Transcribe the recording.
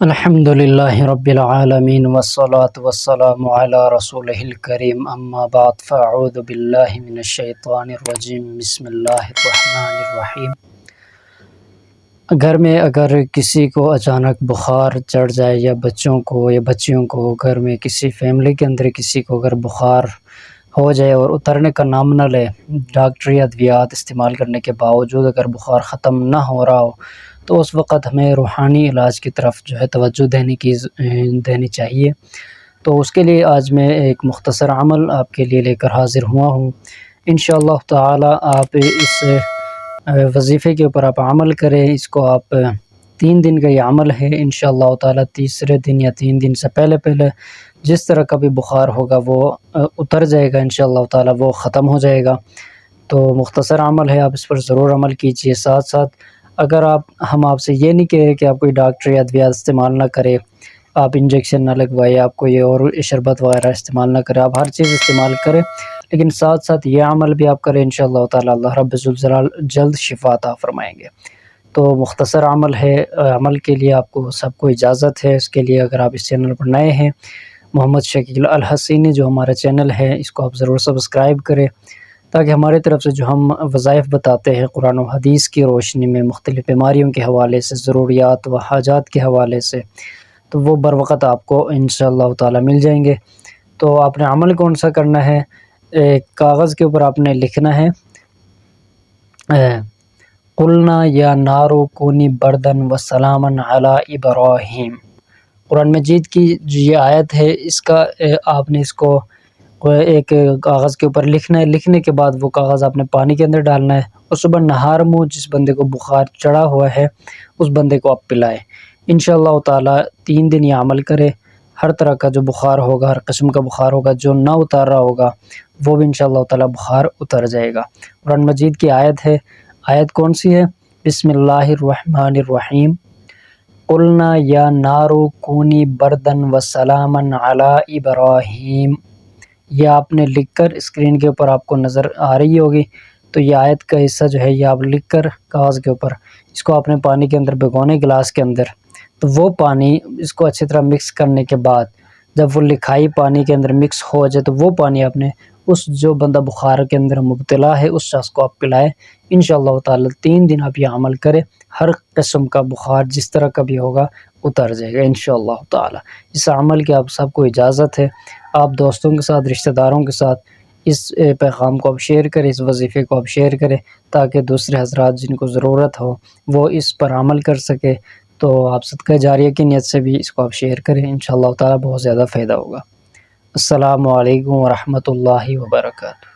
الحمدللہ رب العالمین والصلاة والسلام علی رسولہ الکریم اما بعد فاعوذ باللہ من الشیطان الرجیم بسم اللہ الرحمن الرحیم۔ گھر میں اگر کسی کو اچانک بخار چڑھ جائے یا بچوں کو یا بچیوں کو، گھر میں کسی فیملی کے اندر کسی کو اگر بخار ہو جائے اور اترنے کا نام نہ لے، ڈاکٹری ادویات استعمال کرنے کے باوجود اگر بخار ختم نہ ہو رہا ہو، تو اس وقت ہمیں روحانی علاج کی طرف توجہ دینی چاہیے۔ تو اس کے لیے آج میں ایک مختصر عمل آپ کے لیے لے کر حاضر ہوا ہوں۔ انشاءاللہ تعالی آپ اس وظیفے کے اوپر آپ عمل کریں۔ اس کو آپ 3 دن کا یہ عمل ہے، انشاءاللہ تعالی تیسرے دن یا 3 دن سے پہلے جس طرح کا بھی بخار ہوگا وہ اتر جائے گا، انشاءاللہ تعالی وہ ختم ہو جائے گا۔ تو مختصر عمل ہے، آپ اس پر ضرور عمل کیجئے۔ ساتھ ساتھ اگر ہم آپ سے یہ نہیں کہہ رہے کہ آپ کوئی ڈاکٹری ادویات استعمال نہ کرے، آپ انجیکشن نہ لگوائے، آپ کوئی اور شربت وغیرہ استعمال نہ کرے، آپ ہر چیز استعمال کریں، لیکن ساتھ ساتھ یہ عمل بھی آپ کریں، انشاءاللہ تعالی اللہ رب ذوالجلال جلد شفا عطا فرمائیں گے۔ تو مختصر عمل ہے، عمل کے لیے آپ کو سب کو اجازت ہے۔ اس کے لیے اگر آپ اس چینل پر نئے ہیں، محمد شکیل الحسینی جو ہمارا چینل ہے، اس کو آپ ضرور سبسکرائب کریں، تاکہ ہماری طرف سے جو ہم وظائف بتاتے ہیں قرآن و حدیث کی روشنی میں، مختلف بیماریوں کے حوالے سے، ضروریات و حاجات کے حوالے سے، تو وہ بر وقت آپ کو انشاءاللہ تعالی مل جائیں گے۔ تو آپ نے عمل کون سا کرنا ہے؟ ایک کاغذ کے اوپر آپ نے لکھنا ہے قلنا یا نارو کونی بردن و سلاما علی ابراہیم۔ قرآن مجید کی جو یہ آیت ہے، اس کا آپ نے اس کو ایک کاغذ کے اوپر لکھنا ہے۔ لکھنے کے بعد وہ کاغذ آپ نے پانی کے اندر ڈالنا ہے، اور صبح نہار منہ جس بندے کو بخار چڑھا ہوا ہے اس بندے کو آپ پلائیں۔ انشاءاللہ تعالی 3 دن یہ عمل کرے، ہر طرح کا جو بخار ہوگا، ہر قسم کا بخار ہوگا، جو نہ اتار رہا ہوگا وہ بھی انشاءاللہ تعالی بخار اتر جائے گا۔ قرآن مجید کی آیت ہے، آیت کون سی ہے؟ بسم اللہ الرحمن الرحیم۔ قلنا یا نارو کونی بردن و سلاما علی ابراہیم۔ یہ آپ نے لکھ کر اسکرین کے اوپر آپ کو نظر آ رہی ہوگی، تو یہ آیت کا حصہ جو ہے یہ آپ لکھ کر کاغذ کے اوپر اس کو آپ نے پانی کے اندر بھگونے، گلاس کے اندر۔ تو وہ پانی اس کو اچھی طرح مکس کرنے کے بعد جب وہ لکھائی پانی کے اندر مکس ہو جائے، تو وہ پانی آپ نے اس جو بندہ بخار کے اندر مبتلا ہے اس شخص کو آپ پلائے۔ انشاءاللہ تعالی 3 دن آپ یہ عمل کریں، ہر قسم کا بخار جس طرح کا بھی ہوگا اتر جائے گا انشاءاللہ تعالی۔ اس عمل کی آپ سب کو اجازت ہے، آپ دوستوں کے ساتھ، رشتہ داروں کے ساتھ اس پیغام کو آپ شیئر کریں، اس وظیفے کو آپ شیئر کریں، تاکہ دوسرے حضرات جن کو ضرورت ہو وہ اس پر عمل کر سکے۔ تو آپ صدقہ جاریہ کی نیت سے بھی اس کو آپ شیئر کریں، انشاءاللہ تعالی بہت زیادہ فائدہ ہوگا۔ السلام علیکم ورحمۃ اللہ وبرکاتہ۔